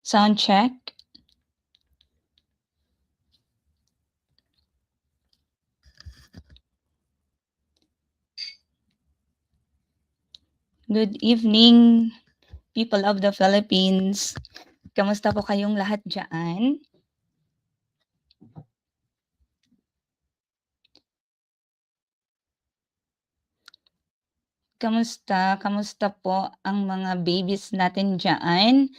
Sound check. Good evening, people of the Philippines. Kamusta po kayong lahat dyan? Kamusta po ang mga babies natin dyan?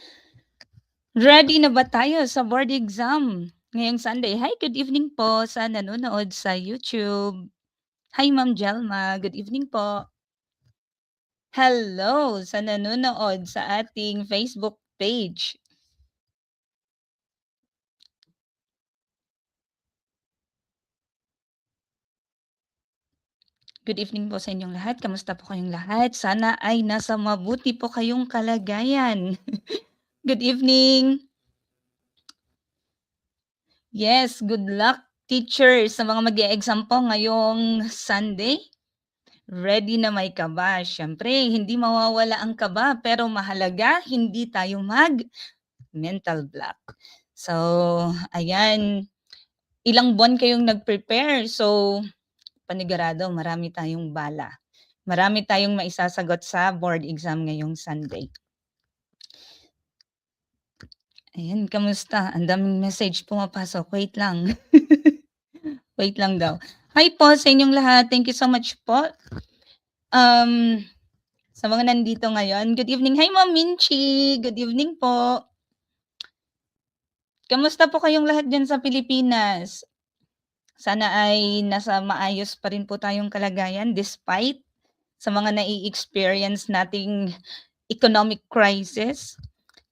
Ready na ba tayo sa board exam ngayong Sunday? Hi, good evening po sa nanonood sa YouTube. Hi, Ma'am Jelma. Good evening po. Hello sa nanonood sa ating Facebook page. Good evening po sa inyong lahat. Kamusta po kayong lahat? Sana ay nasa mabuti po kayong kalagayan. Good evening. Yes, good luck teachers sa mga mag-e-exam po ngayong Sunday. Ready na may kaba. Siyempre, hindi mawawala ang kaba pero mahalaga hindi tayo mag-mental block. So, ayan, ilang buwan kayong nag-prepare. So, panigurado, marami tayong bala. Marami tayong maisasagot sa board exam ngayong Sunday. Ayan, kamusta? Ang daming message pumapasok. Wait lang. Wait lang daw. Hi po sa inyong lahat. Thank you so much po. Sa mga nandito ngayon, good evening. Hi, Ma'am Minchi. Good evening po. Kamusta po kayong lahat dyan sa Pilipinas? Sana ay nasa maayos pa rin po tayong kalagayan despite sa mga nai-experience nating economic crisis.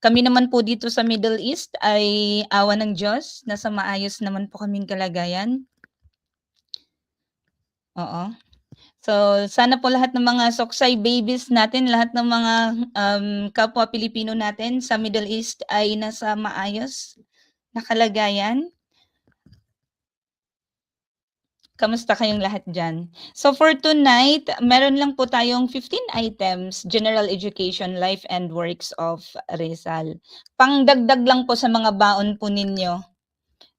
Kami naman po dito sa Middle East ay awa ng Diyos, nasa maayos naman po kaming kalagayan. Oo. So, sana po lahat ng mga Soksay babies natin, lahat ng mga kapwa Pilipino natin sa Middle East ay nasa maayos na kalagayan. Kamusta kayong lahat dyan? So for tonight, meron lang po tayong 15 items, General Education, Life and Works of Rizal. Pangdagdag lang po sa mga baon po ninyo.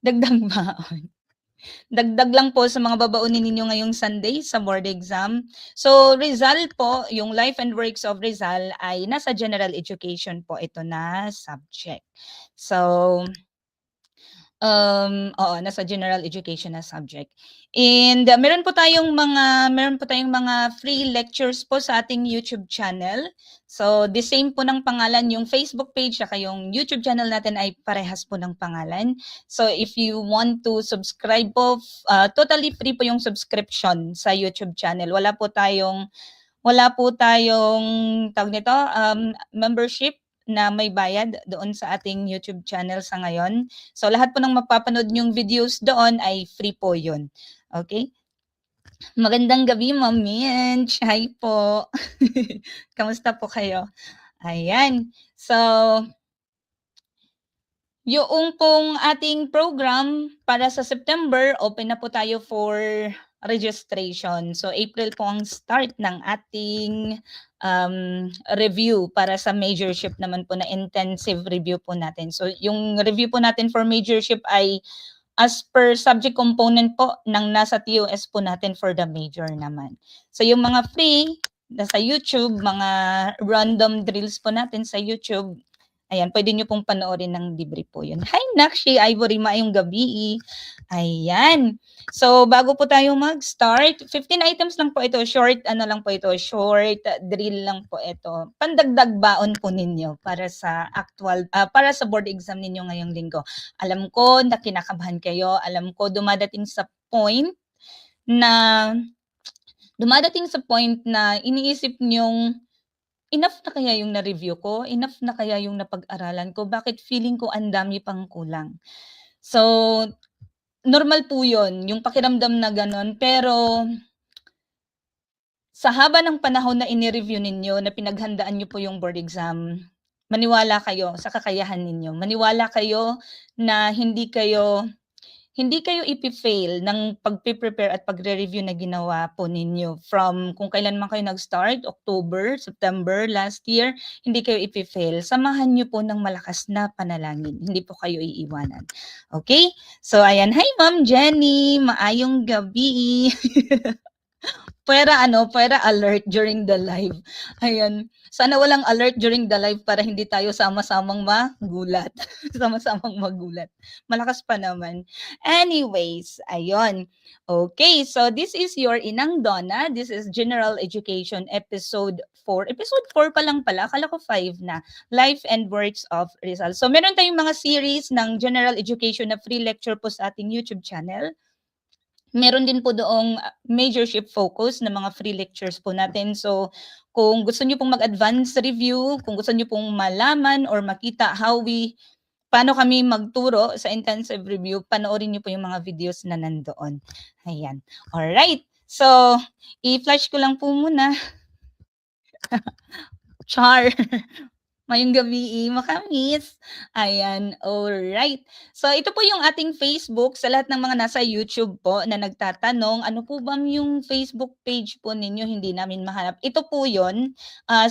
Dagdag baon. Dagdag lang po sa mga babaunin ninyo ngayong Sunday sa board exam. So Rizal po, yung Life and Works of Rizal ay nasa General Education po ito na subject. So oo, nasa general education na subject. And meron po tayong mga free lectures po sa ating YouTube channel. So the same po ng pangalan, yung Facebook page at yung YouTube channel natin ay parehas po ng pangalan. So if you want to subscribe po, totally free po yung subscription sa YouTube channel. Wala po tayong tawag nito, membership na may bayad doon sa ating YouTube channel sa ngayon. So lahat po ng mapapanood yung videos doon ay free po yun. Okay? Magandang gabi, Ma'am Minch. Hi po. Kamusta po kayo? Ayan. So, yung pong ating program para sa September, open na po tayo for registration. So April po ang start ng ating review para sa majorship naman po na intensive review po natin. So yung review po natin for majorship ay as per subject component po ng nasa TOS po natin for the major naman. So yung mga free sa YouTube, mga random drills po natin sa YouTube, ayan, pwede nyo pong panoorin ng libre po yun. Hi, Nakshi Ivory, maayong gabi. Ayan. So, bago po tayo mag-start, 15 items lang po ito. Short drill lang po ito. Pandagdag baon po ninyo para sa para sa board exam ninyo ngayong linggo. Alam ko na kinakabahan kayo. Alam ko dumadating sa point na iniisip nyong enough na kaya yung na-review ko? Enough na kaya yung napag-aralan ko? Bakit feeling ko ang dami pang kulang? So, normal po yun, yung pakiramdam na gano'n. Pero, sa haba ng panahon na ini-review ninyo, na pinaghandaan nyo po yung board exam, maniwala kayo sa kakayahan ninyo. Maniwala kayo na hindi kayo hindi kayo ipi-fail ng pagpe-prepare at pagre-review na ginawa po ninyo from kung kailan man kayo nag-start, October, September last year, hindi kayo ipi-fail. Samahan niyo po ng malakas na panalangin. Hindi po kayo iiwanan. Okay? So ayan, hi Ma'am Jenny, maayong gabi. Pwera alert during the live. Ayan. Sana walang alert during the live para hindi tayo sama-samang magulat. Sama-samang magulat. Malakas pa naman. Anyways, ayun. Okay, so this is your Inang Donna. This is General Education Episode 4. Episode 4 pa lang pala. Akala ko 5 na. Life and Works of Rizal. So meron tayong mga series ng General Education na free lecture po sa ating YouTube channel. Meron din po doong majorship focus na mga free lectures po natin. So, kung gusto niyo pong mag-advance review, kung gusto niyo pong malaman or makita paano kami magturo sa intensive review, panoorin niyo po yung mga videos na nandoon. Ayan. Alright. So, i-flash ko lang po muna. Char. Mayong gabi, makamis. Ayan, alright. So ito po yung ating Facebook sa lahat ng mga nasa YouTube po na nagtatanong, ano po ba yung Facebook page po ninyo, hindi namin mahanap. Ito po yun.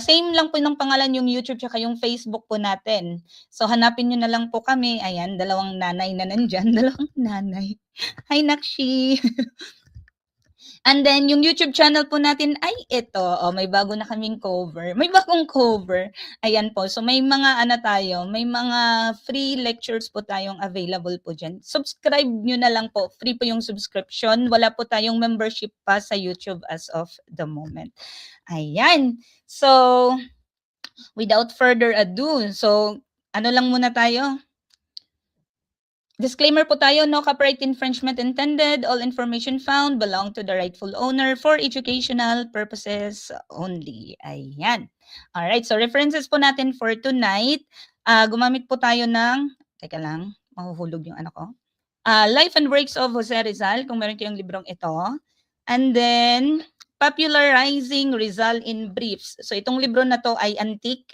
Same lang po ng pangalan yung YouTube tsaka yung Facebook po natin. So hanapin nyo na lang po kami. Ayan, dalawang nanay na nandyan. Dalawang nanay. Hi, Nakshi. And then, yung YouTube channel po natin ay ito. Oh, may bago na kaming cover. May bagong cover. Ayan po. So, may mga may mga free lectures po tayong available po dyan. Subscribe nyo na lang po. Free po yung subscription. Wala po tayong membership pa sa YouTube as of the moment. Ayan. So, without further ado, so, ano lang muna tayo? Disclaimer po tayo, no copyright infringement intended. All information found belong to the rightful owner for educational purposes only. Ayan. Alright, so references po natin for tonight. Gumamit po tayo ng, teka lang, mahuhulog yung ano ko. Life and Works of Jose Rizal, kung meron kayong librong ito. And then, Popularizing Rizal in Briefs. So itong libro na to ay antique.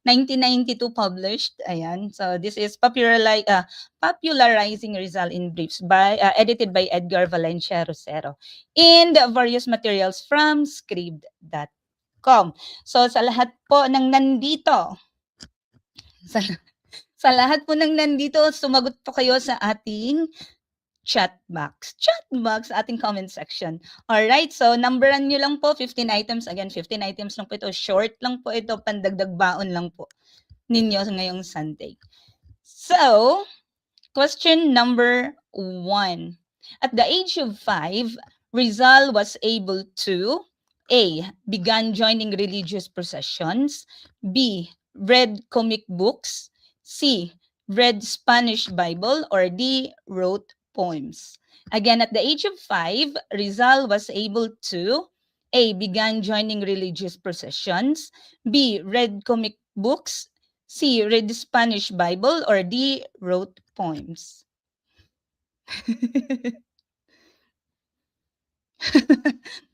1992 published. Ayan. So this is Popularizing Rizal in Briefs by edited by Edgar Valencia Rosero in the various materials from scribd.com. So sa lahat po ng nandito, sa lahat po ng nandito, sumagot po kayo sa ating chat box, ating comment section. Alright, so numberan nyo lang po, 15 items. Again, 15 items lang po ito. Short lang po ito, pandagdag baon lang po ninyo ngayong Sunday. So, question number 1. At the age of 5, Rizal was able to A. Began joining religious processions. B. Read comic books. C. Read Spanish Bible. Or D. Wrote poems. Again, at the age of 5, Rizal was able to A. Began joining religious processions. B. Read comic books. C. Read Spanish Bible. Or D. Wrote poems.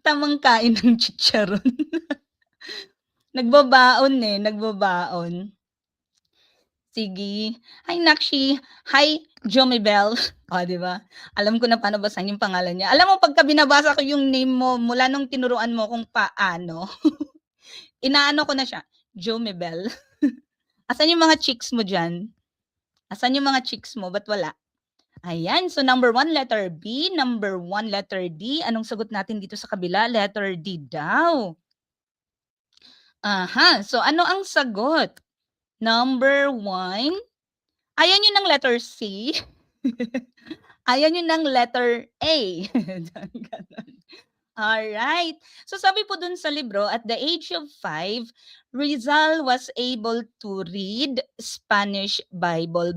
Tamang kain ng chicharon. Nagbabaon. Sige. Hi, Nakshi. Hi, Jomibel. O, di ba? Alam ko na paano basahin yung pangalan niya. Alam mo, pagka binabasa ko yung name mo, mula nung tinuruan mo kung paano, inaano ko na siya, Jomibel. Asan yung mga chicks mo dyan? Asan yung mga chicks mo? Ba't wala? Ayan. So, number 1, letter B. Number 1, letter D. Anong sagot natin dito sa kabila? Letter D daw. Aha. So, ano ang sagot? Number 1, ayaw nyo ng letter C. Ayaw nyo ng letter A. Alright. So sabi po dun sa libro, at the age of 5, Rizal was able to read Spanish Bible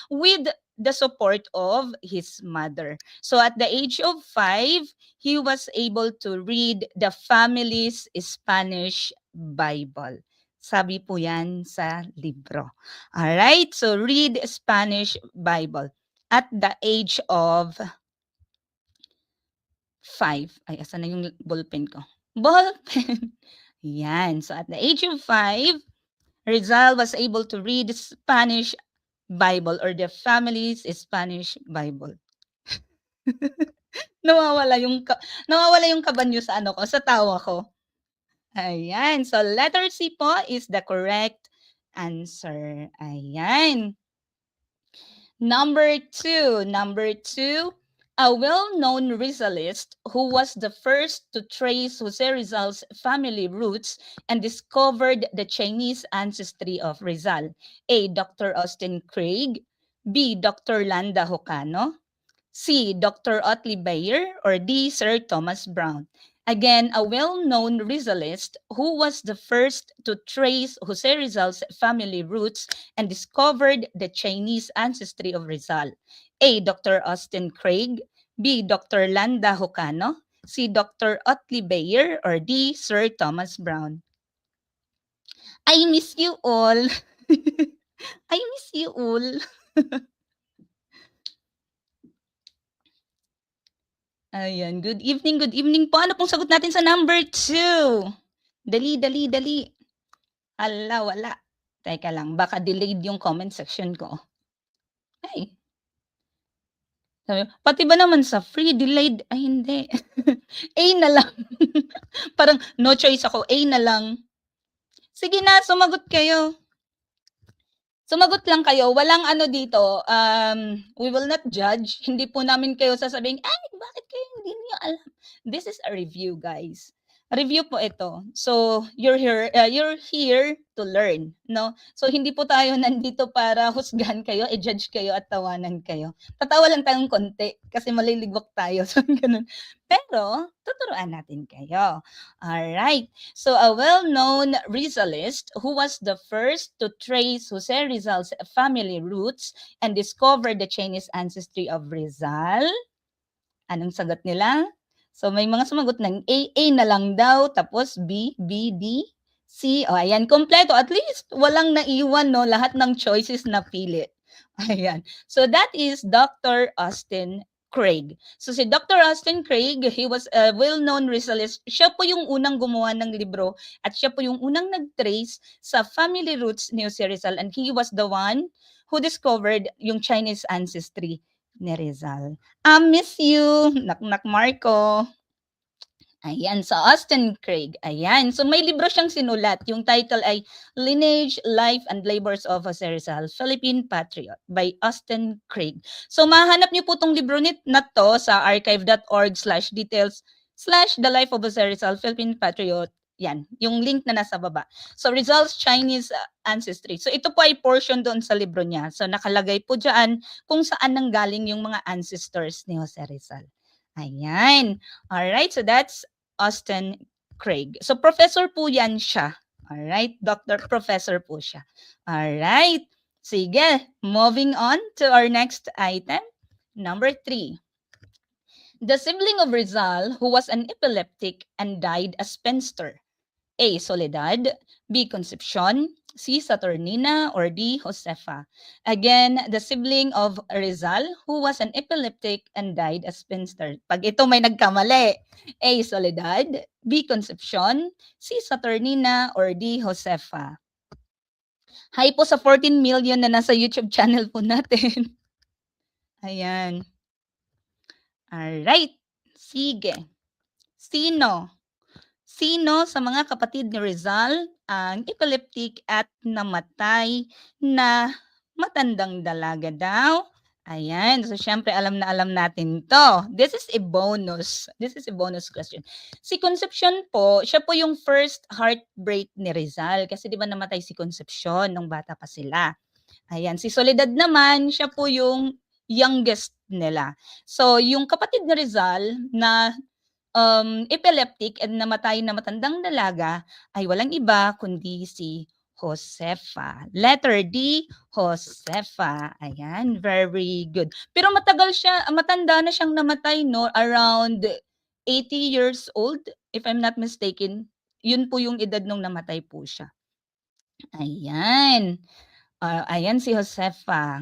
with the support of his mother. So at the age of 5, he was able to read the family's Spanish Bible. Sabi po yan sa libro. Alright, so read Spanish Bible at the age of 5. Ay, asan na yung ballpen ko? Ballpen! Yan. So at the age of 5, Rizal was able to read Spanish Bible or the family's Spanish Bible. Nawawala yung nawawala yung kaba niyo sa ano ko, sa tawa ko. Ayan, so letter C po is the correct answer. Ayan. Number two, a well-known Rizalist who was the first to trace Jose Rizal's family roots and discovered the Chinese ancestry of Rizal. A. Dr. Austin Craig. B. Dr. Landa Hocano. C. Dr. Otley Bayer, or D. Sir Thomas Brown. Again, a well-known Rizalist who was the first to trace Jose Rizal's family roots and discovered the Chinese ancestry of Rizal. A. Dr. Austin Craig. B. Dr. Landa Hocano. C. Dr. Otley Bayer, or D. Sir Thomas Brown. I miss you all. I miss you all. Ayan, good evening, good evening po. Ano pong sagot natin sa number 2? Dali, dali, dali. Hala, wala. Teka lang, baka delayed yung comment section ko. Ay. Pati ba naman sa free, delayed? Ay, hindi. A na lang. Parang no choice ako. A na lang. Sige na, sumagot kayo. Sumagot lang kayo. Walang ano dito, we will not judge. Hindi po namin kayo sasabihin, ay, bakit kayo hindi niyo alam? This is a review, guys. Review po ito. So, you're here to learn, no? So, hindi po tayo nandito para husgahan kayo, i-judge kayo at tawanan kayo. Tatawa lang tayong konti kasi maliligwak tayo. So, ganun. Pero, tuturuan natin kayo. Alright. So, a well-known Rizalist who was the first to trace Jose Rizal's family roots and discover the Chinese ancestry of Rizal. Anong sagot nila? So, may mga sumagot ng A na lang daw, tapos B, D, C. O, ayan, kompleto. At least, walang naiwan, no? Lahat ng choices na pili. Ayan. So, that is Dr. Austin Craig. So, si Dr. Austin Craig, he was a well-known Rizalist. Siya po yung unang gumawa ng libro at siya po yung unang nag-trace sa family roots ni Jose Rizal, and he was the one who discovered yung Chinese ancestry ni Rizal. Miss you, Naknak Marco. Ayan, sa Austin Craig. Ayan, so may libro siyang sinulat. Yung title ay Lineage, Life, and Labors of Jose Rizal, Philippine Patriot by Austin Craig. So mahanap niyo po tong libro na to sa archive.org/details/The Life of Jose Rizal, Philippine Patriot. Yan, yung link na nasa baba. So Rizal's Chinese ancestry. So ito po ay portion doon sa libro niya. So nakalagay po dyan kung saan nanggaling yung mga ancestors ni Jose Rizal. Ayan. Alright, so that's Austin Craig. So professor po yan siya. Alright, Dr. Professor po siya. Alright, sige, moving on to our next item. Number 3. The sibling of Rizal who was an epileptic and died a spinster. A. Soledad, B. Concepcion, C. Saturnina, or D. Josefa. Again, the sibling of Rizal who was an epileptic and died a spinster. Pag ito may nagkamali, A. Soledad, B. Concepcion, C. Saturnina, or D. Josefa. Hi po sa 14 million na nasa YouTube channel po natin. Ayan. Alright. Sige. Sino sa mga kapatid ni Rizal ang epileptic at namatay na matandang dalaga daw? Ayan. So, syempre, alam na alam natin to. This is a bonus. This is a bonus question. Si Concepcion po, siya po yung first heartbreak ni Rizal. Kasi di ba namatay si Concepcion nung bata pa sila. Ayan. Si Soledad naman, siya po yung youngest nila. So, yung kapatid ni Rizal na epileptic and namatay na matandang dalaga ay walang iba kundi si Josefa. Letter D, Josefa. Ayan, very good. Pero matanda na siyang namatay, no? Around 80 years old, if I'm not mistaken. Yun po yung edad nung namatay po siya. Ayan. Ayan si Josefa.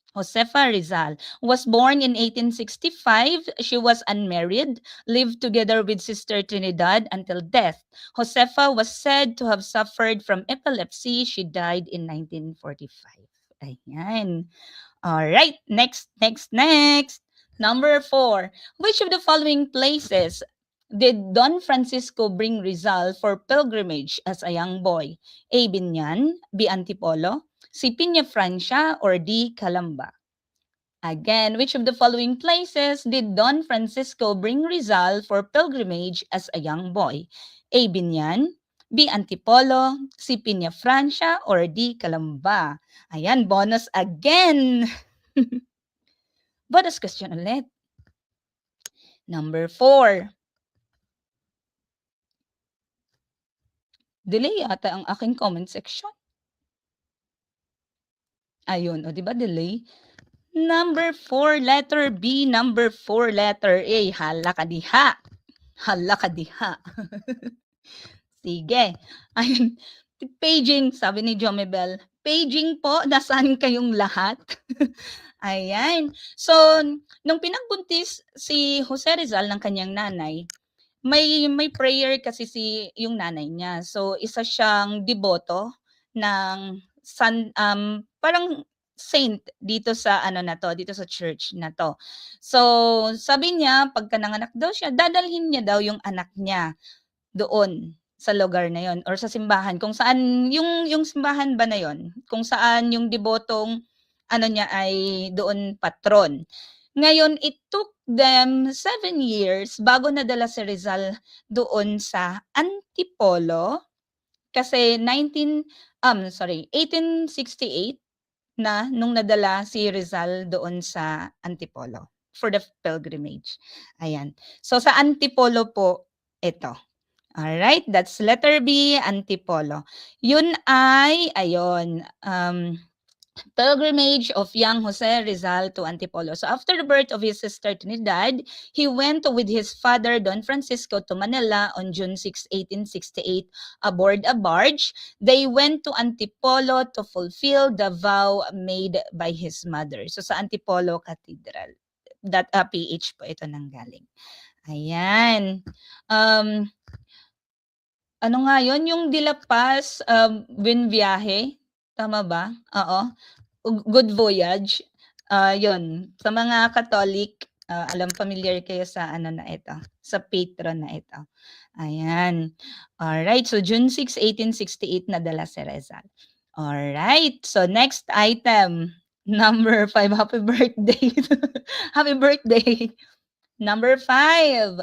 Josefa Rizal was born in 1865. She was unmarried, lived together with Sister Trinidad until death. Josefa was said to have suffered from epilepsy. She died in 1945. Ayan. All right, next. Number 4, which of the following places did Don Francisco bring Rizal for pilgrimage as a young boy? A. Binyan, B. Antipolo, C. Peñafrancia, or D. Calamba? Again, which of the following places did Don Francisco bring Rizal for pilgrimage as a young boy? A. Binyan, B. Antipolo, C. Peñafrancia, or D. Calamba? Ayan, bonus again. Bonus question ulit. Number 4. Delay yata ang aking comment section. Ayun, o 'di ba delay? Number 4, letter B. Number 4, letter A. Hala ka diha. Hala ka diha. Sige. Ayun. Paging, sabi ni Jomebel. Paging po, nasaan kayong lahat? Ayan. So, nung pinagbuntis si Jose Rizal ng kanyang nanay, may prayer kasi yung nanay niya. So, isa siyang deboto ng parang saint dito sa ano na to, dito sa church na to. So, sabi niya, pagka nanganak daw siya, dadalhin niya daw yung anak niya doon sa lugar na yon or sa simbahan kung saan yung simbahan ba na yon, kung saan yung debotong ano niya ay doon patron. Ngayon, it took them 7 years bago nadala si Rizal doon sa Antipolo kasi 1868 na nung nadala si Rizal doon sa Antipolo for the pilgrimage. Ayan. So sa Antipolo po ito. Alright, that's letter B, Antipolo. Yun ay, ayun, pilgrimage of young Jose Rizal to Antipolo. So after the birth of his sister Trinidad, he went with his father Don Francisco to Manila on June 6, 1868 aboard a barge. They went to Antipolo to fulfill the vow made by his mother. So sa Antipolo Cathedral. That PH po ito nanggaling. Ayan. Ano nga yun? Yung Dilapas, Buenviaje, tama ba? Oo. Good Voyage. Yun. Sa mga Catholic, alam familiar kayo sa ano na ito, sa patron na ito. Ayan. Alright, so June 6, 1868 nadala si Rizal. Alright, so next item, number 5, happy birthday. Happy birthday. Number 5,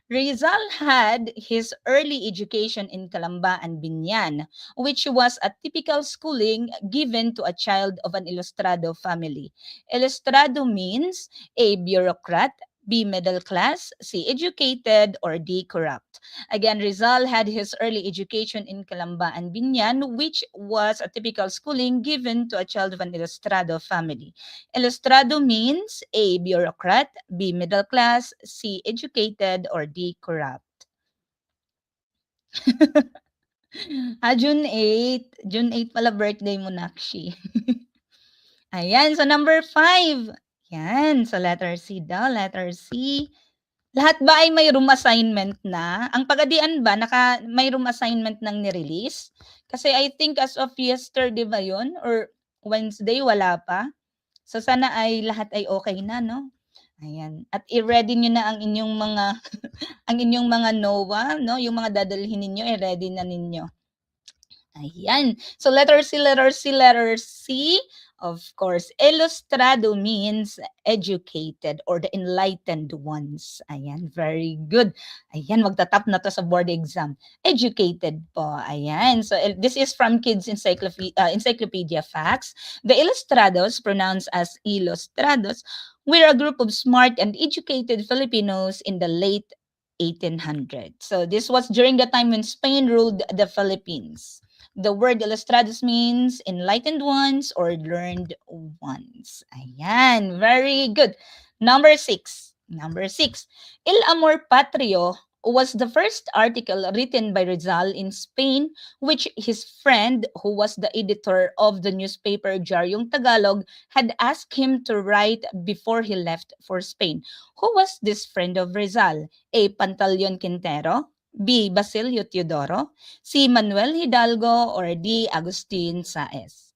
Rizal had his early education in Calamba and Binyan, which was a typical schooling given to a child of an ilustrado family. Ilustrado means A. Bureaucrat, B. Middle class, C. Educated, or D. Corrupt. Again, Rizal had his early education in Calamba and Binyan, which was a typical schooling given to a child of an ilustrado family. Ilustrado means A. Bureaucrat, B. Middle class, C. Educated, or D. Corrupt. June 8. June 8 pala birthday mo, Nakshi. Ayan, so number 5. Yan, so letter C daw, letter C. Lahat ba ay may room assignment na? Ang Pagadian ba, may room assignment nang nirelease? Kasi I think as of yesterday ba yun? Or Wednesday, wala pa? So sana ay lahat ay okay na, no? Ayan. At i-ready nyo na ang inyong mga ang inyong mga NOA, no? Yung mga dadalhin ninyo, i-ready na ninyo. Ayan. So letter C, letter C, letter C. Of course, ilustrado means educated or the enlightened ones. Ayan, very good. Ayan, magtatap na to sa board exam. Educated po. Ayan. So this is from Kids Encyclopedia Facts. The ilustrados, pronounced as ilustrados, were a group of smart and educated Filipinos in the late 1800s. So this was during the time when Spain ruled the Philippines. The word ilustrados means enlightened ones or learned ones. Ayan, very good. Number 6. Number 6. Il Amor Patrio was the first article written by Rizal in Spain, which his friend, who was the editor of the newspaper Diaryong Tagalog, had asked him to write before he left for Spain. Who was this friend of Rizal? A. Pantaleon Quintero, B. Basilio Teodoro, C. Manuel Hidalgo, or D. Agustin Saez?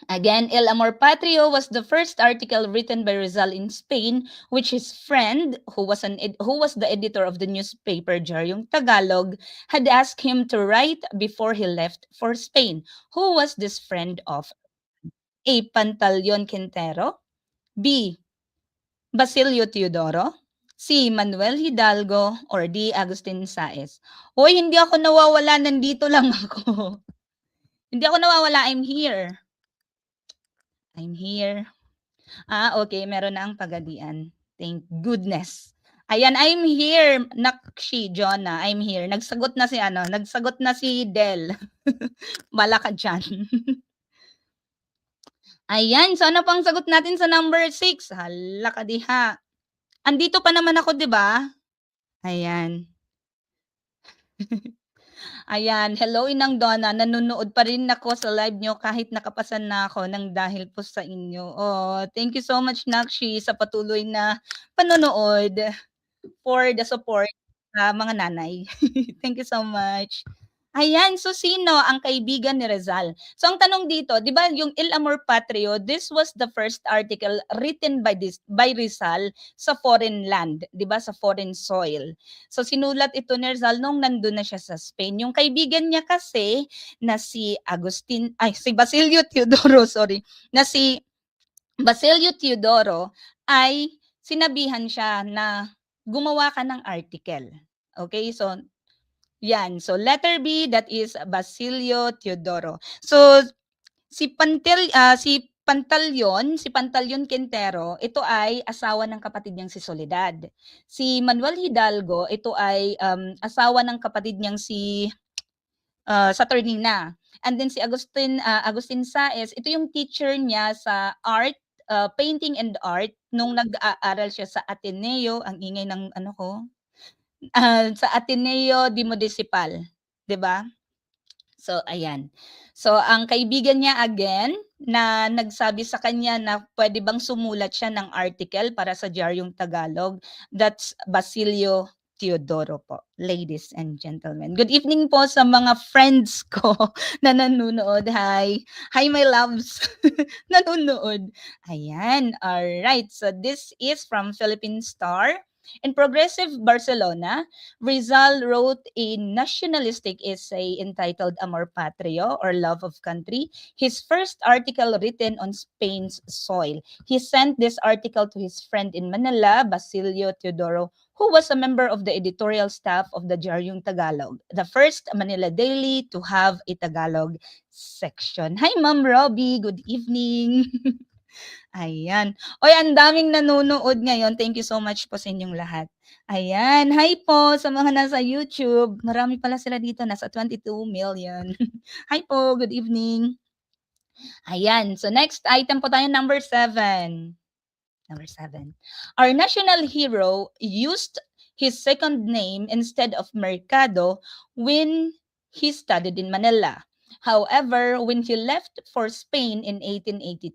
Again, El Amor Patrio was the first article written by Rizal in Spain, which his friend, who was the editor of the newspaper Diaryong Tagalog, had asked him to write before he left for Spain. Who was this friend of? A. Pantaleon Quintero, B. Basilio Teodoro, C. Manuel Hidalgo, or D. Agustin Saez. Hoy, hindi ako nawawala, nandito lang ako. Hindi ako nawawala, I'm here. I'm here. Okay, meron na ang Pagadian. Thank goodness. Ayan, I'm here. Nakshi, Jonah, I'm here. Nagsagot na si Del. Bala ka dyan. Ayan, so ano pang sagot natin sa number 6? Hala ka diha. Andito pa naman ako, di ba? Ayan. Ayan, hello Inang Donna, nanonood pa rin ako sa live nyo kahit nakapasan na ako ng dahil po sa inyo. Oh, thank you so much Nakshi sa patuloy na panonood for the support sa mga nanay. Thank you so much. Ayan, so sino ang kaibigan ni Rizal? So ang tanong dito, 'di ba, yung Il Amor Patrio, this was the first article written by Rizal sa foreign land, 'di ba, sa foreign soil. So sinulat ito ni Rizal nung nandun na siya sa Spain. Yung kaibigan niya kasi na si Basilio Teodoro, sorry, na si Basilio Teodoro ay sinabihan siya na gumawa ka ng article. Okay, so yan. So letter B, that is Basilio Teodoro. So si Pantaleon Quintero, ito ay asawa ng kapatid niyang si Soledad. Si Manuel Hidalgo, ito ay asawa ng kapatid niyang si Saturnina. And then si Agustin Saez, ito yung teacher niya sa art, painting and art nung nag-aaral siya sa Ateneo, ang ingay ng ano ko, sa Ateneo de Municipal, 'di ba? So ayan. So ang kaibigan niya again na nagsabi sa kanya na pwede bang sumulat siya ng article para sa Diaryong Tagalog, that's Basilio Teodoro po, ladies and gentlemen. Good evening po sa mga friends ko na nanonood. Hi. Hi my loves. Nanonood. Ayan. All right. So this is from Philippine Star. In Progressive Barcelona, Rizal wrote a nationalistic essay entitled Amor Patrio, or Love of Country, his first article written on Spain's soil. He sent this article to his friend in Manila, Basilio Teodoro, who was a member of the editorial staff of the Diaryong Tagalog, the first Manila daily to have a Tagalog section. Hi, Ma'am Robbie. Good evening. Ayan. Oy, ang daming nanonood ngayon. Thank you so much po sa inyong lahat. Ayan. Hi po sa mga nasa YouTube. Marami pala sila dito. Nasa 22 million. Hi po. Good evening. Ayan. So next item po tayo, number 7. Number 7. Our national hero used his second name instead of Mercado when he studied in Manila. However, when he left for Spain in 1882,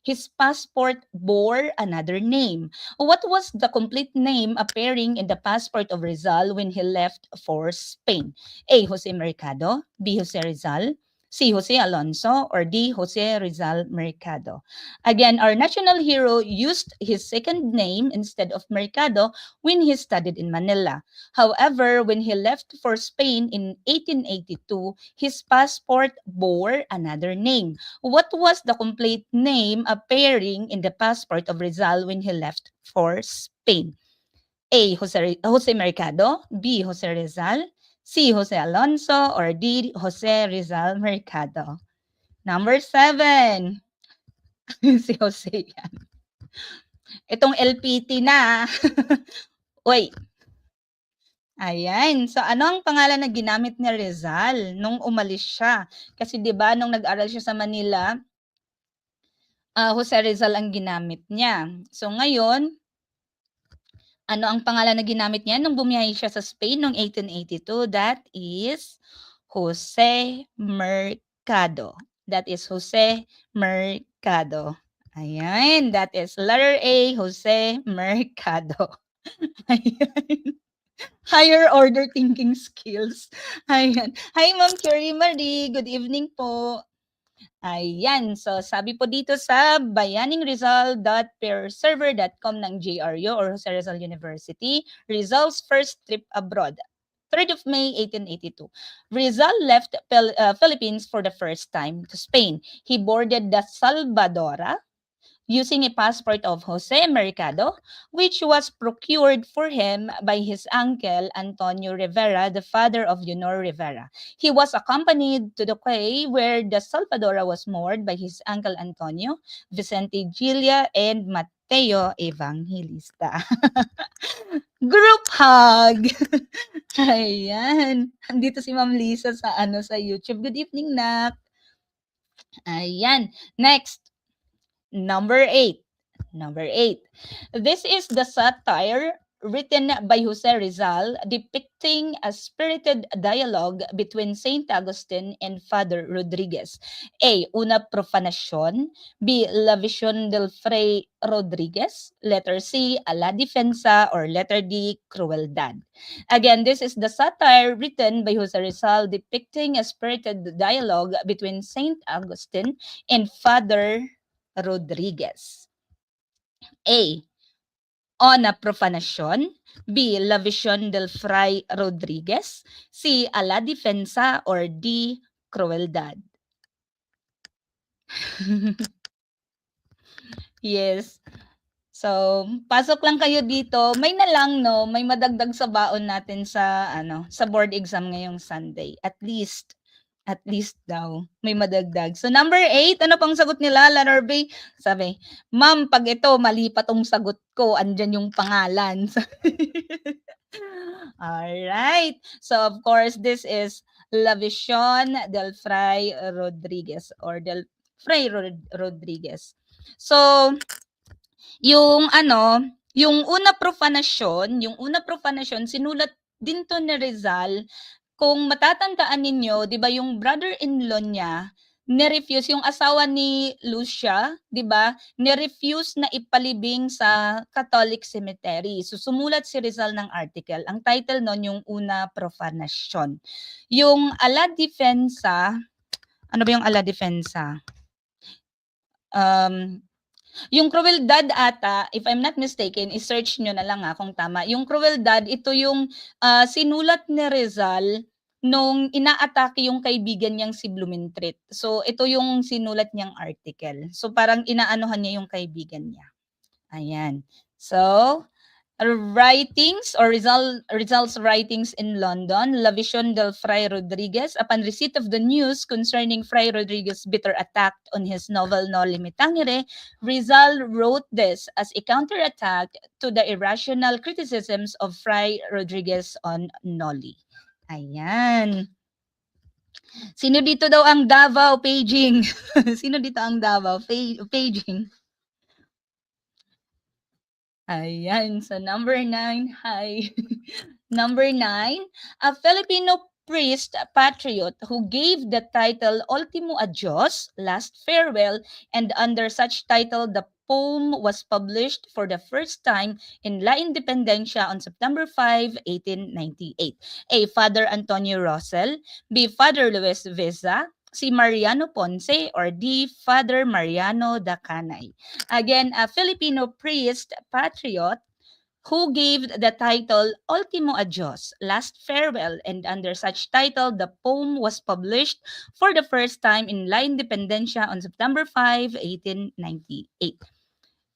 his passport bore another name. What was the complete name appearing in the passport of Rizal when he left for Spain? A. Jose Mercado, B. Jose Rizal, C. Jose Alonso, or D. Jose Rizal Mercado. Again, our national hero used his second name instead of Mercado when he studied in Manila. However, when he left for Spain in 1882, his passport bore another name. What was the complete name appearing in the passport of Rizal when he left for Spain? A. Jose Mercado, B. Jose Rizal, C. Jose Alonso, or D. Jose Rizal Mercado. Number 7. Si Jose yan. Itong LPT na. Uy. Ayan. So ano ang pangalan na ginamit ni Rizal nung umalis siya? Kasi 'di ba nung nag-aral siya sa Manila, Jose Rizal ang ginamit niya. So ngayon, ano ang pangalan na ginamit niya nung bumiyahe siya sa Spain noong 1882? That is Jose Mercado. That is Jose Mercado. Ayan, that is letter A, Jose Mercado. Ayan. Higher order thinking skills. Ayan. Hi, Ma'am Curie Marie. Good evening po. Ayan. So, sabi po dito sa bayaningrizal.peerserver.com ng JRU or Jose Rizal University, Rizal's first trip abroad. 3rd of May 1882. Rizal left Philippines for the first time to Spain. He boarded the Salvadora using a passport of Jose Mercado, which was procured for him by his uncle Antonio Rivera, the father of Leonor Rivera. He was accompanied to the quay where the Salvadora was moored by his uncle Antonio, Vicente Gilia, and Mateo Evangelista. Group hug! Ayan. Andito si Ma'am Lisa sa sa YouTube. Good evening, Nak. Ayan. Next. Number 8. This is the satire written by Jose Rizal depicting a spirited dialogue between Saint Augustine and Father Rodriguez. A. Una profanación. B. La visión del Fray Rodriguez. Letter C. A la defensa. Or letter D. Crueldad. Again, this is the satire written by Jose Rizal depicting a spirited dialogue between Saint Augustine and Father Rodriguez. A. Ona profanación. B. La visión del Fray Rodriguez. C. A la defensa. Or D. Crueldad. Yes. So, pasok lang kayo dito. May na lang, no? May madagdag sa baon natin sa, sa board exam ngayong Sunday. At least daw, may madagdag. So, number 8, ano pang sagot nila, Letter B? Sabi, Ma'am, pag ito, mali pa tong sagot ko, andyan yung pangalan. Alright. So, of course, this is La Visión del Fray Rodriguez or del Fray Rodriguez. So, yung una profanasyon, sinulat din to ni Rizal. Kung matatandaan ninyo, 'di ba yung brother-in-law niya, ni-refuse yung asawa ni Lucia, 'di ba? Ni-refuse na ipalibing sa Catholic cemetery. So sumulat si Rizal ng article. Ang title noon yung Una Profanasyon. Yung Ala Defensa, ano ba yung Ala Defensa? Yung Crueldad ata, if I'm not mistaken, i-search nyo na lang kung tama. Yung Crueldad, ito yung sinulat ni Rizal nung inaatake yung kaibigan niyang si Blumentritt. So, ito yung sinulat niyang article. So, parang inaanohan niya yung kaibigan niya. Ayan. So, writings or Rizal's writings in London, La Visión del Fray Rodriguez. Upon receipt of the news concerning Fray Rodriguez's bitter attack on his novel Noli Me Tangere, Rizal wrote this as a counterattack to the irrational criticisms of Fray Rodriguez on Noli. Ayan. Sino dito daw ang Davao paging? Sino dito ang Davao paging? Ayan. So, number 9. Hi. Number 9, a Filipino priest patriot who gave the title Ultimo Adios, Last Farewell, and under such title the poem was published for the first time in La Independencia on September 5, 1898. A. Father Antonio Rosell. B. Father Luis Veza. C. Mariano Ponce. Or D. Father Mariano Dacanay. Again, a Filipino priest patriot who gave the title Ultimo Adios, Last Farewell, and under such title, the poem was published for the first time in La Independencia on September 5, 1898.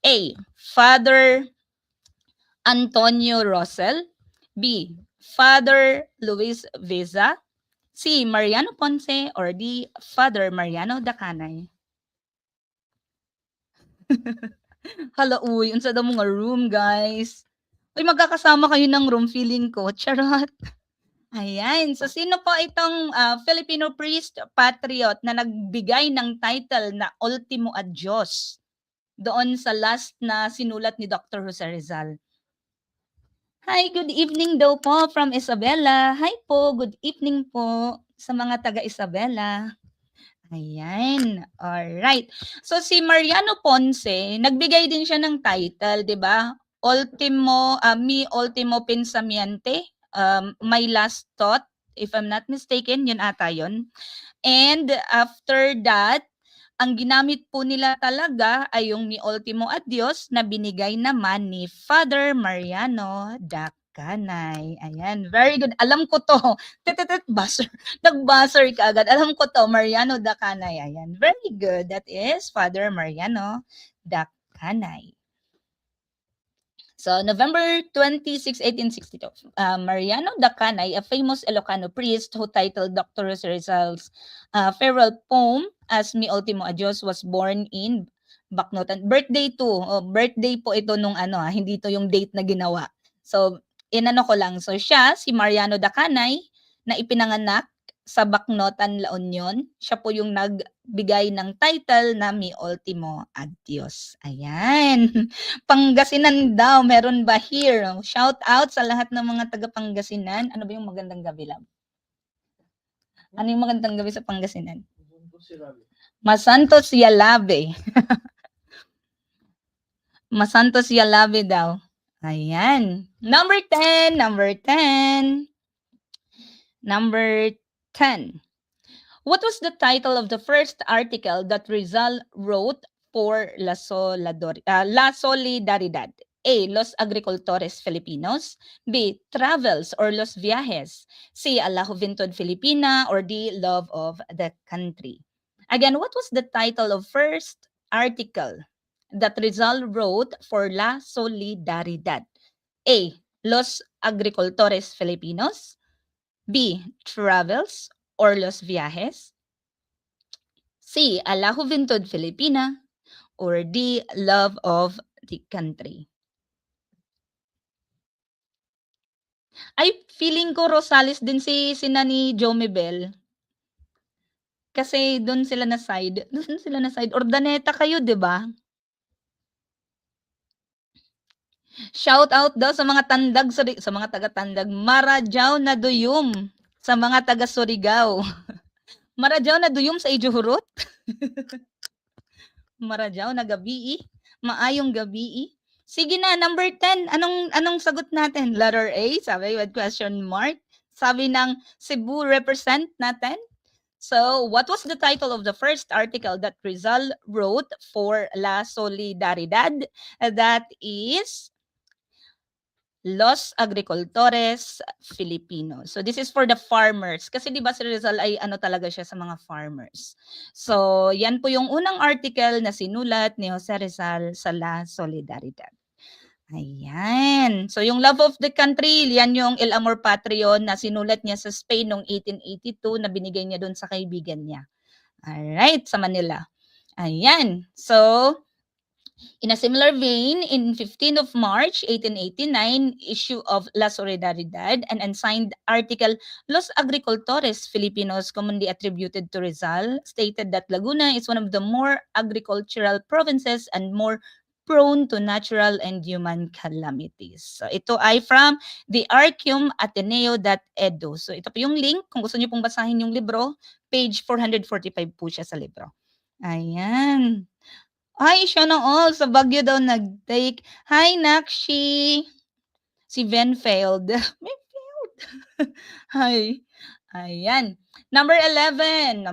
A. Father Antonio Rosell. B. Father Luis Veza. C. Mariano Ponce. Or D. Father Mariano Dacanay. Hala, uy, unsa daw mga room, guys. Uy, magkakasama kayo ng room, feeling ko. Charot. Ayan. So, sino po itong Filipino priest patriot na nagbigay ng title na Ultimo Adios doon sa last na sinulat ni Dr. Jose Rizal? Hi, good evening daw po from Isabela. Hi po, good evening po sa mga taga Isabela. Ayan. Alright. So, si Mariano Ponce, nagbigay din siya ng title, di ba? Mi Ultimo Pensamiente, My Last Thought, if I'm not mistaken, yun ata yun. And after that, ang ginamit po nila talaga ay yung Mi Ultimo Adios na binigay naman ni Father Mariano Dacanay. Ayan, very good. Alam ko to. Buzzer. Nag-buzzer ka agad. Alam ko to, Mariano Dacanay. Ayan, very good. That is Father Mariano Dacanay. So, November 26, 1862, Mariano Dacanay, a famous Ilocano priest who titled Dr. Rizal's farewell poem as Mi Ultimo Adios, was born in Bacnotan. Birthday to, birthday po ito nung hindi to yung date na ginawa. So, inano ko lang. So, siya, si Mariano Dacanay, na ipinanganak sa Bacnotan, La Union. Siya po yung nagbigay ng title na Mi Ultimo Adios. Ayan. Pangasinan daw, meron ba here? Shout out sa lahat ng mga taga Pangasinan. Ano ba yung magandang gabi lang? Ano yung magandang gabi sa Pangasinan? Masantos Yalabe. Masantos Yalabe daw. Ayan. Number 10. What was the title of the first article that Rizal wrote for La Solidaridad? A. Los Agricultores Filipinos. B. Travels or Los Viajes. C. A La Juventud Filipina. Or D. Love of the Country. Again, what was the title of first article that Rizal wrote for La Solidaridad? A. Los Agricultores Filipinos. B. Travels or Los Viajes. C. A La Juventud Filipina. Or D. Love of the Country. Ay, feeling ko Rosales din sina ni Jomibel. Kasi doon sila na side. Ordaneta kayo, 'di ba? Shout out daw sa mga tandag, sa mga taga-tandag. Marajaw na duyom sa mga taga Surigao. Marajaw na duyom sa Ijuhurot. Marajaw na gabi. Maayong gabi. Sige na, number 10. Anong sagot natin? Letter A, sabi with question mark. Sabi ng Cebu represent natin. So, what was the title of the first article that Rizal wrote for La Solidaridad? That is Los Agricultores Filipinos. So this is for the farmers. Kasi di ba si Rizal ay talaga siya sa mga farmers. So yan po yung unang article na sinulat ni Jose Rizal sa La Solidaridad. Ayan. So yung Love of the Country, yan yung El Amor Patrio na sinulat niya sa Spain noong 1882 na binigay niya doon sa kaibigan niya. Alright, sa Manila. Ayan. So, in a similar vein, in 15 of March 1889, issue of La Solidaridad, an unsigned article, Los Agricultores Filipinos, commonly attributed to Rizal, stated that Laguna is one of the more agricultural provinces and more prone to natural and human calamities. So ito ay from the archium.ateneo.edu. So ito po yung link, kung gusto niyo pong basahin yung libro, page 445 po siya sa libro. Ayan. Ay, siya na all. Sa Baguio daw nag-take. Hi, Nakshi. Si Ben failed. May failed. Hi. Ayan. Number 11.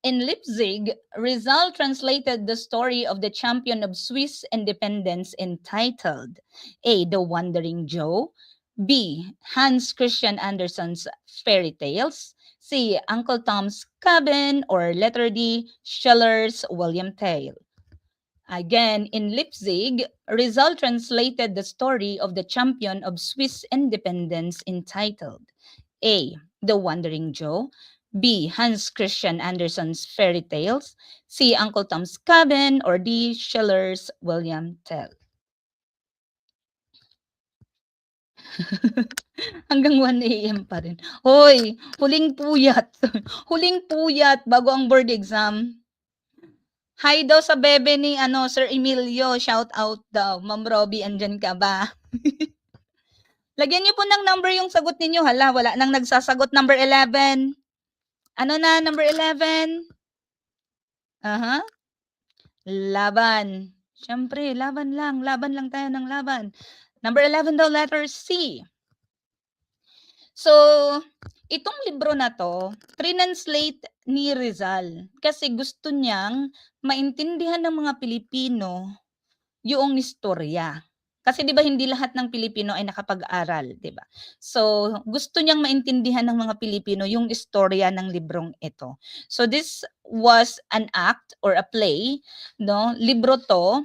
In Leipzig, Rizal translated the story of the champion of Swiss independence entitled A. The Wandering Joe. B. Hans Christian Andersen's Fairy Tales. C. Uncle Tom's Cabin, or letter D. Schiller's William Tell. Again, in Leipzig, Rizal translated the story of the champion of Swiss independence entitled A. The Wandering Joe. B. Hans Christian Andersen's Fairy Tales. C. Uncle Tom's Cabin, or D. Schiller's William Tell. Hanggang 1 a.m. pa rin. Hoy, huling puyat. Huling puyat bago ang board exam. Hi daw sa bebe ni Sir Emilio. Shout out daw. Ma'am Robbie, andyan ka ba? Lagyan niyo po ng number yung sagot ninyo. Hala, wala nang nagsasagot. Number 11. Ano na, number 11? Aha. Laban. Siyempre, laban lang tayo ng laban. Number 11 daw, letter C. So, itong libro na 'to, trinanslate ni Rizal kasi gusto niyang maintindihan ng mga Pilipino yung istorya. Kasi 'di ba hindi lahat ng Pilipino ay nakapag-aral, 'di ba? So, gusto niyang maintindihan ng mga Pilipino yung istorya ng librong ito. So, this was an act or a play, 'no, libro 'to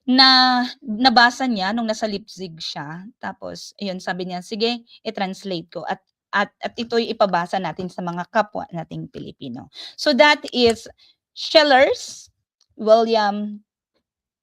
na nabasa niya nung nasa Leipzig siya. Tapos ayun, sabi niya, "Sige, i-translate ko at ito'y ipabasa natin sa mga kapwa nating Pilipino." So, that is Schiller's William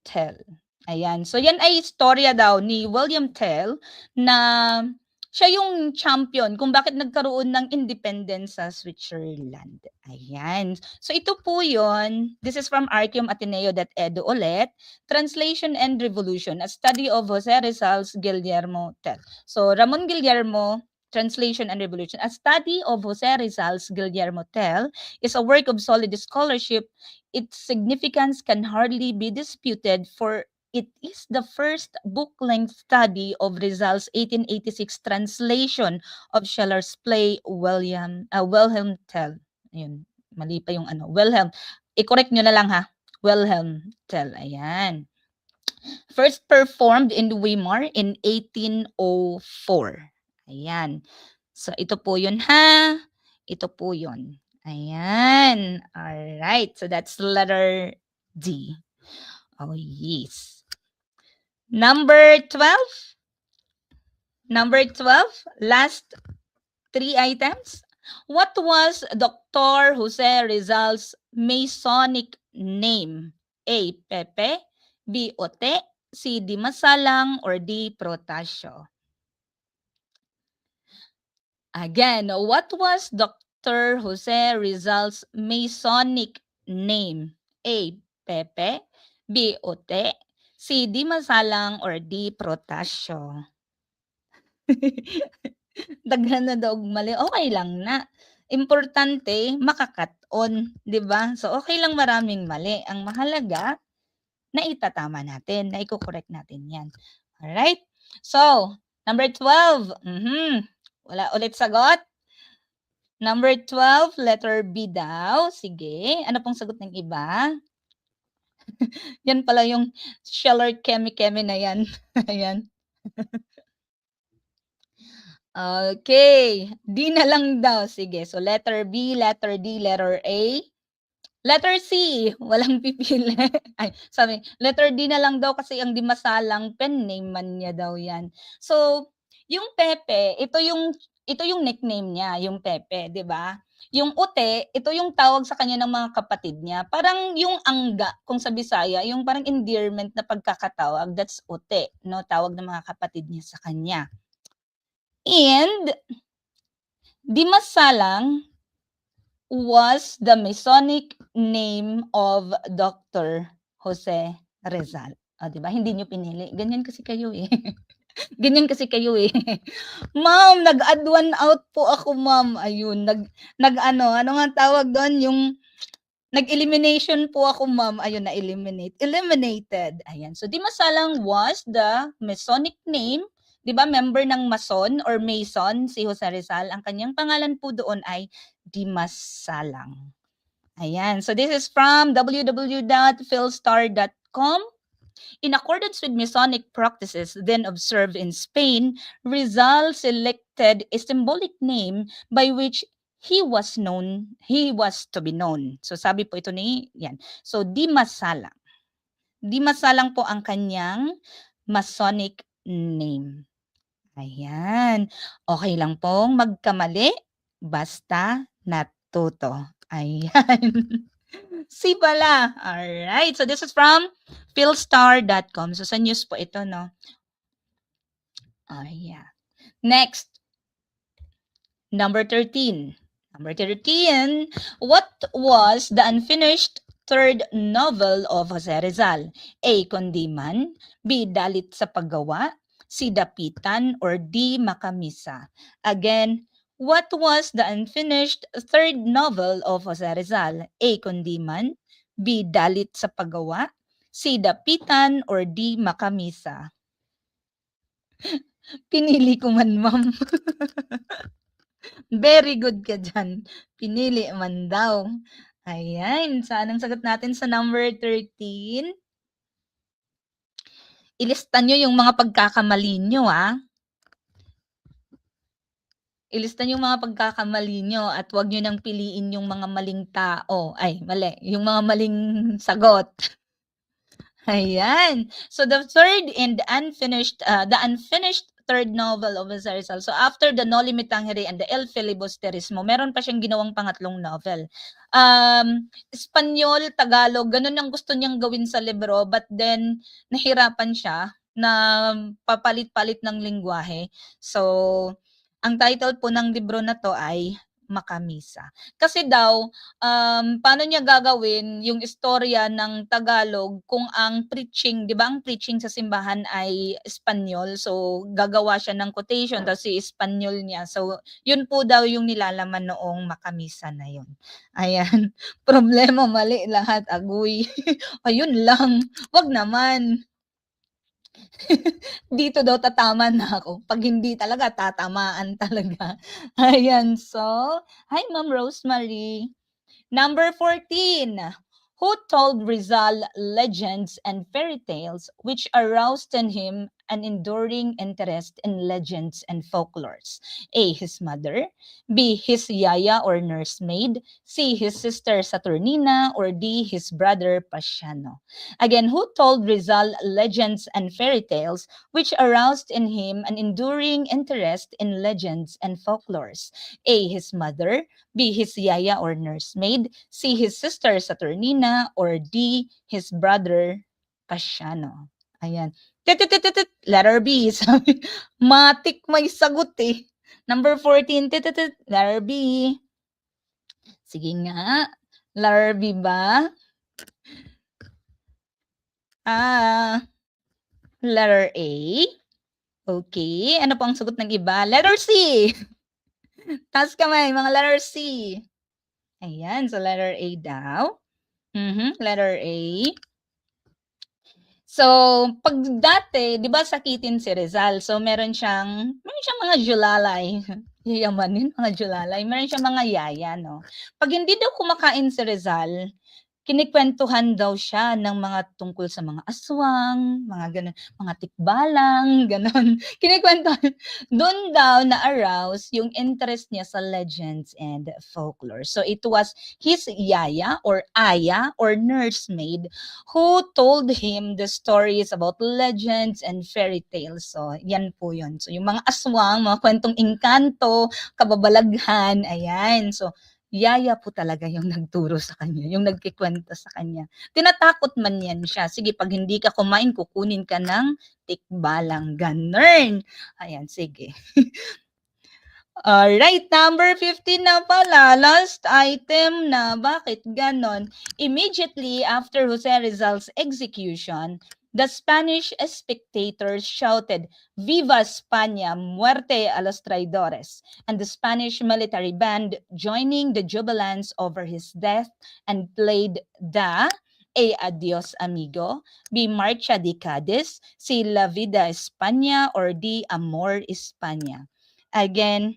Tell. Ayan. So, yan ay istorya daw ni William Tell na siya yung champion kung bakit nagkaroon ng independence sa Switzerland. Ayan. So, ito po yun. This is from archiumateneo.edu ulit. Translation and Revolution, a study of Jose Rizal's Guillermo Tell. So, Ramon Guillermo, Translation and Revolution, a study of Jose Rizal's Guillermo Tell is a work of solid scholarship. Its significance can hardly be disputed, for it is the first book-length study of Rizal's 1886 translation of Schiller's play Wilhelm Tell. Ayun, mali pa yung ano, Wilhelm. I-correct nyo na lang ha. Wilhelm Tell. Ayan. First performed in Weimar in 1804. Ayan. So, ito po yun ha. Ito po yun. Ayan. Alright. So, that's letter D. Oh, yes. Number 12. Number 12. Last 3 items. What was Dr. Jose Rizal's Masonic name? A. Pepe. B. Ote. C. Di Masalang. Or D. Protasio. Again, what was Dr. Jose Rizal's Masonic name? A. Pepe. B. Ote. C. Di Masalang. Or D. Protasio. Daghan na daw og mali, okay lang na. Importante maka-cut-on, 'di ba? So, okay lang maraming mali, ang mahalaga naitatama natin, naiko-correct natin 'yan. Alright? So, number 12, wala ulit sagot? Number 12, letter B daw, sige. Ano pong sagot ng iba? Yan pala yung Scheller Kemi-Kemi na yan, ayan. Okay, D na lang daw, sige. So, letter B, letter D, letter A. Letter C, walang pipili. Ay, sabi, letter D na lang daw kasi ang Di Masalang pen name man niya daw 'yan. So, yung Pepe, ito yung nickname niya, yung Pepe, 'di ba? Yung Ute, ito yung tawag sa kanya ng mga kapatid niya. Parang yung Angga kung sa Bisaya, yung parang endearment na pagkakatawag, that's Ute, no? Tawag ng mga kapatid niya sa kanya. And Di Masalang was the Masonic name of Dr. Jose Rizal. Oh, 'di ba? Hindi niyo pinili. Ganyan kasi kayo eh. Ganyan kasi kayo eh. Ma'am, nag-add one out po ako, ma'am. Ayun, nag-ano, ano nga tawag doon? Yung nag-elimination po ako, ma'am. Ayun, eliminated. Ayan. So, Di Masalang was the Masonic name. 'Di ba, member ng Mason or Mason si Jose Rizal. Ang kanyang pangalan po doon ay Di Masalang. Ayan. So, this is from www.philstar.com. In accordance with Masonic practices then observed in Spain, Rizal selected a symbolic name by which he was to be known. So, sabi po ito ni, yan. So, Di Masalang. Di Masalang po ang kanyang Masonic name. Ayan. Okay lang pong magkamali, basta natuto. Ayan. C pala. Alright. So, this is from philstar.com. So, sa news po ito, no? Oh, yeah. Next. Number 13. Number 13. What was the unfinished third novel of Jose Rizal? A. Kundiman. B. Dalit sa Paggawa. C. Dapitan. Or D. Makamisa. Again, what was the unfinished third novel of Jose Rizal? A. Kundiman. B. Dalit sa Paggawa. C. Dapitan. Or D. Makamisa. Pinili ko man, ma'am. Very good ka dyan. Pinili man daw. Ayan. Saan ang sagot natin sa number 13? Ilista nyo yung mga pagkakamali nyo, Ilista nyo yung mga pagkakamali nyo at huwag nyo nang piliin yung mga maling tao. Ay, mali. Yung mga maling sagot. Ayan. So the third and the unfinished third novel of Jose Rizal. So after the Noli Me Tangere and the El Filibusterismo, meron pa siyang ginawang pangatlong novel. Espanyol, Tagalog, ganun ang gusto niyang gawin sa libro, but then nahirapan siya na papalit-palit ng lingwahe. So ang title po ng libro na to ay Makamisa. Kasi daw, paano niya gagawin yung istorya ng Tagalog kung ang preaching, 'di ba ang preaching sa simbahan ay Espanyol. So gagawa siya ng quotation tapos i-Espanyol niya. So yun po daw yung nilalaman noong Makamisa na yun. Ayan. Problema mali lahat, agoy. Ayun lang. Wag naman. Dito daw tatama na ako. Pag hindi talaga, tatamaan talaga. Ayan, so, hi Ma'am Rosemary. Number 14. Who told Rizal legends and fairy tales which aroused in him an enduring interest in legends and folklores? A. His mother. B. His yaya or nursemaid. C. His sister Saturnina. Or D. His brother Pasiano. Again, who told Rizal legends and fairy tales which aroused in him an enduring interest in legends and folklores? A. His mother. B. His yaya or nursemaid. C. His sister Saturnina. Or D. His brother Pasiano. Ayan. Letter B. Sabi, matik may sagot eh. Number 14. Letter B. Sige nga. Letter B ba? Letter A. Okay. Ano po ang sagot ng iba? Letter C. Taas kamay, mga letter C. Ayan, so letter A daw. Letter A. So, pag dati, 'di ba sakitin si Rizal. So meron siyang mga julalay. Yayamanin, mga julalay. Meron siyang mga yaya, no. Pag hindi daw kumakain si Rizal, kinikwentuhan daw siya ng mga tungkol sa mga aswang, mga gano'n, mga tikbalang, gano'n. Kinikwentuhan. Do'n daw na-arouse yung interest niya sa legends and folklore. So it was his yaya or aya or nursemaid who told him the stories about legends and fairy tales. So yan po yun. So yung mga aswang, mga kwentong engkanto, kababalaghan, ayan. So yaya po talaga yung nagturo sa kanya, yung nagkikwento sa kanya. Tinatakot man yan siya. Sige, pag hindi ka kumain, kukunin ka ng tikbalang. Ganun. Ayan, sige. Alright, number 15 na pala. Last item na bakit ganon? Immediately after Jose Rizal's execution, the Spanish spectators shouted, "Viva España, muerte a los traidores," and the Spanish military band joining the jubilance over his death and played the A. Adios Amigo, B. Marcha de Cádiz, C. La Vida España, or D. Amor España. Again,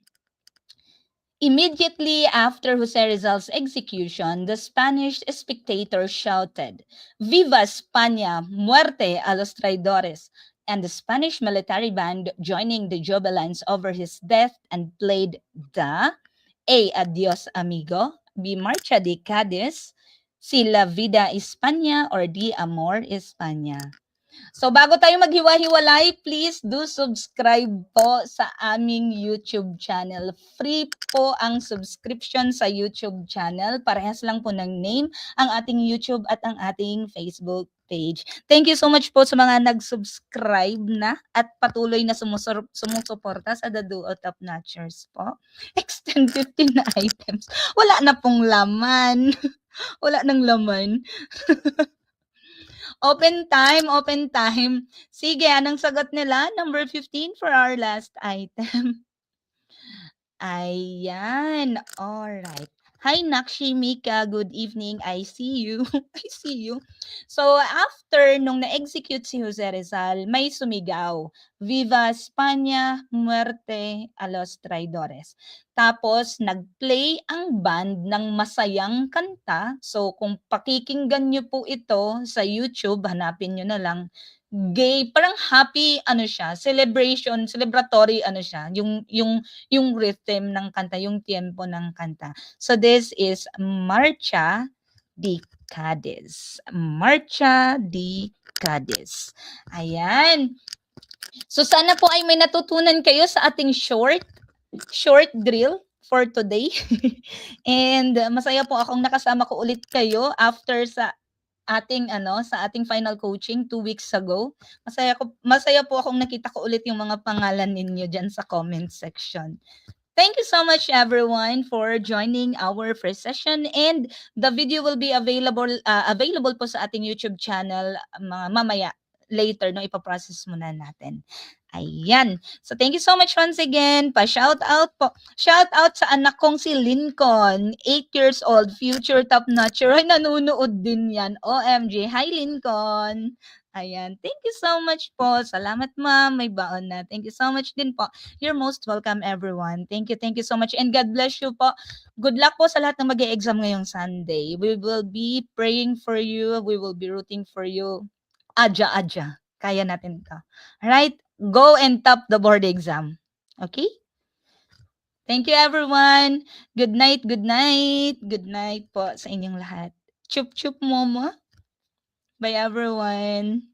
immediately after Jose Rizal's execution, the Spanish spectators shouted, "Viva España! Muerte a los traidores!" and the Spanish military band joining the jubilance over his death and played the A. Adios Amigo, B. Marcha de Cádiz, C. La Vida España, or D. Amor España. So bago tayo maghiwa-hiwalay, please do subscribe po sa aming YouTube channel. Free po ang subscription sa YouTube channel. Parehas lang po ng name ang ating YouTube at ang ating Facebook page. Thank you so much po sa mga nag-subscribe na at patuloy na sumusuporta sa The Duo Top Notchers po. Extend 15 na items. Wala na pong laman. Wala nang laman. Open time. Sige, anong sagot nila? Number 15 for our last item. Ayan. Alright. Hi, Nakshi Mika. Good evening. I see you. I see you. So, after nung na-execute si Jose Rizal, may sumigaw. Viva España, Muerte a los Traidores. Tapos nag-play ang band ng masayang kanta. So kung pakikinggan niyo po ito sa YouTube, hanapin niyo na lang. Gay, parang happy ano siya, celebration, celebratory ano siya, yung rhythm ng kanta, yung tempo ng kanta. So this is Marcha de Cadiz. Marcha de Cadiz. Ayan. So sana po ay may natutunan kayo sa ating short drill for today. And masaya po akong nakasama ko ulit kayo after sa ating final coaching 2 weeks ago. Masaya po akong nakita ko ulit yung mga pangalan ninyo diyan sa comment section. Thank you so much everyone for joining our first session, and the video will be available po sa ating YouTube channel mamaya later no, ipaprocess muna natin. Ayan. So thank you so much once again. Pa-shout out po. Shout out sa anak kong si Lincoln, 8 years old, future top notcher. Ay, nanonood din yan. OMG. Hi Lincoln. Ayan. Thank you so much po. Salamat ma'am. May baon na. Thank you so much din po. You're most welcome everyone. Thank you so much. And God bless you po. Good luck po sa lahat ng mag-e-exam ngayong Sunday. We will be praying for you. We will be rooting for you. Adya. Kaya natin to. Alright? Go and top the board exam. Okay? Thank you everyone. Good night. Good night po sa inyong lahat. Chup chup momo. Bye everyone.